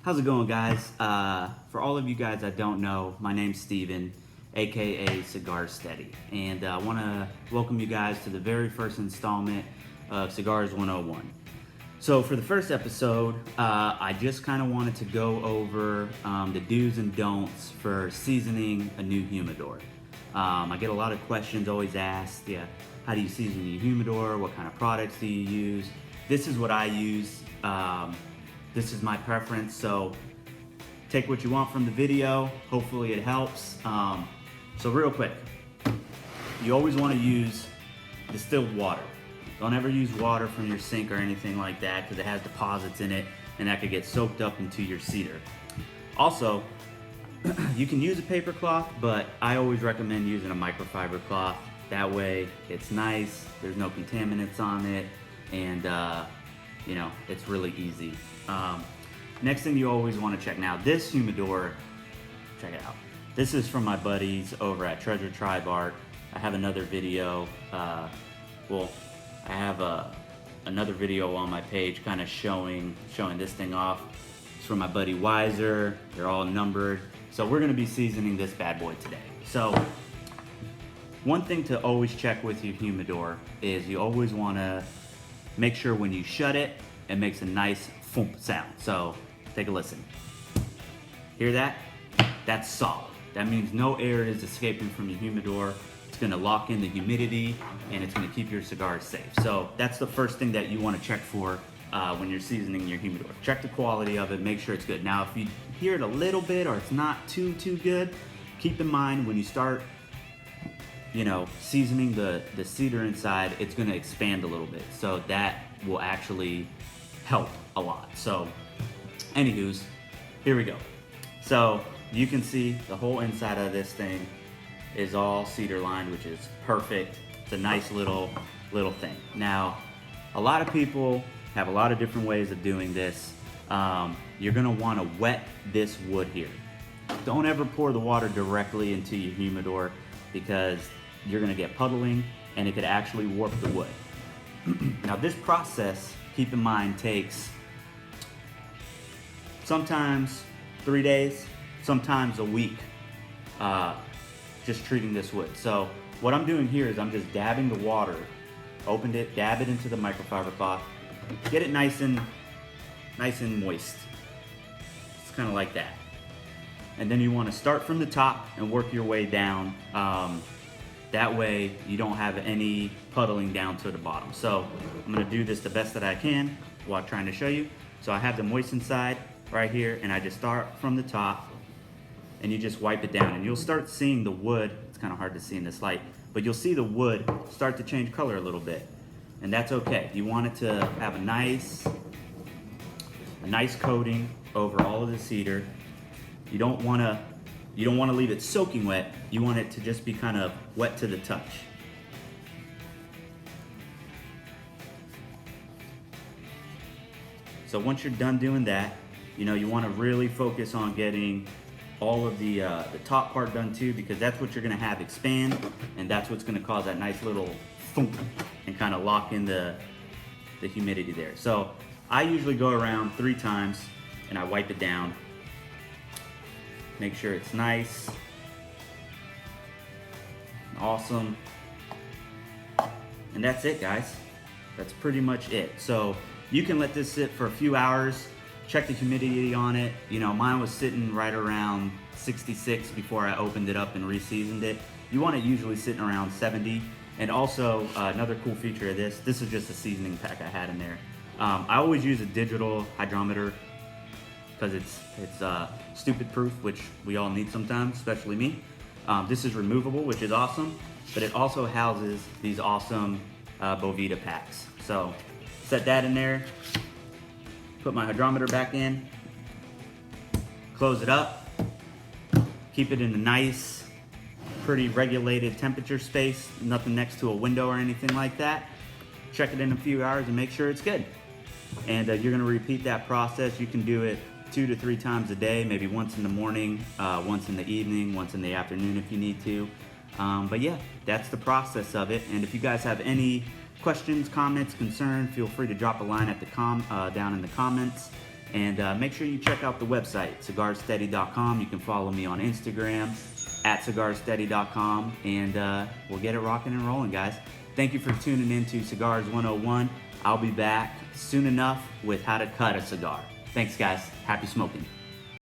How's it going, guys? For all of you guys that don't know, my name's Steven, aka Cigar Steady, and I want to welcome you guys to the very first installment of Cigars 101. So for the first episode, I just kind of wanted to go over the do's and don'ts for seasoning a new humidor. I get a lot of questions always asked, how do you season your humidor? What kind of products do you use? This is what I use. This is my preference, so take what you want from the video. Hopefully it helps. So real quick, you always want to use distilled water. Don't ever use water from your sink or anything like that because it has deposits in it and that could get soaked up into your cedar. Also, you can use a paper cloth, but I always recommend using a microfiber cloth. That way it's nice, there's no contaminants on it, and it's really easy. Next thing you always want to check. Now this humidor, check it out. This is from my buddies over at Treasure Tribe Art. I have another video, I have another video on my page kind of showing this thing off. It's from my buddy Wiser. They're all numbered. So we're gonna be seasoning this bad boy today. So one thing to always check with your humidor is you always wanna make sure when you shut it, it makes a nice thump sound. So take a listen. Hear that? That's solid. That means no air is escaping from your humidor. It's gonna lock in the humidity and it's gonna keep your cigars safe. So that's the first thing that you wanna check for when you're seasoning your humidor. Check the quality of it, make sure it's good. Now if you hear it a little bit or it's not too good, keep in mind when you start seasoning the cedar inside, it's gonna expand a little bit. So that will actually help a lot. So anywho's, here we go. So you can see the whole inside of this thing is all cedar lined, which is perfect. It's a nice little thing. Now, a lot of people have a lot of different ways of doing this. You're gonna wanna wet this wood here. Don't ever pour the water directly into your humidor because you're gonna get puddling and it could actually warp the wood. Now this process, keep in mind, takes sometimes 3 days, sometimes a week, just treating this wood. So what I'm doing here is I'm just dabbing the water, opened it, dab it into the microfiber cloth, get it nice and moist. It's kind of like that. And then you want to start from the top and work your way down. That way you don't have any puddling down to the bottom. So I'm gonna do this the best that I can while trying to show you. So I have the moistened side right here and I just start from the top and you just wipe it down and you'll start seeing the wood. It's kind of hard to see in this light, but you'll see the wood start to change color a little bit. And that's okay. You want it to have a nice coating over all of the cedar. You don't want to leave it soaking wet. You want it to just be kind of wet to the touch. So once you're done doing that, you want to really focus on getting all of the top part done too, because that's what you're going to have expand, and that's what's going to cause that nice little thump and kind of lock in the humidity there. So I usually go around 3 times and I wipe it down. Make sure it's nice, awesome, and that's it, guys. That's pretty much it. So you can let this sit for a few hours, check the humidity on it. Mine was sitting right around 66 before I opened it up and re-seasoned it. You want it usually sitting around 70. And also another cool feature of this is just a seasoning pack I had in there. I always use a digital hydrometer because it's stupid proof, which we all need sometimes, especially me. This is removable, which is awesome, but it also houses these awesome Bovita packs. So set that in there, put my hydrometer back in, close it up, keep it in a nice, pretty regulated temperature space, nothing next to a window or anything like that. Check it in a few hours and make sure it's good. And you're gonna repeat that process. You can do it 2 to 3 times a day, maybe once in the morning, once in the evening, once in the afternoon if you need to. But yeah, that's the process of it. And if you guys have any questions, comments, concerns, feel free to drop a line at the down in the comments. And make sure you check out the website, cigarsteady.com. You can follow me on Instagram at cigarsteady.com, and we'll get it rocking and rolling, guys. Thank you for tuning in to Cigars 101. I'll be back soon enough with how to cut a cigar. Thanks, guys. Happy smoking.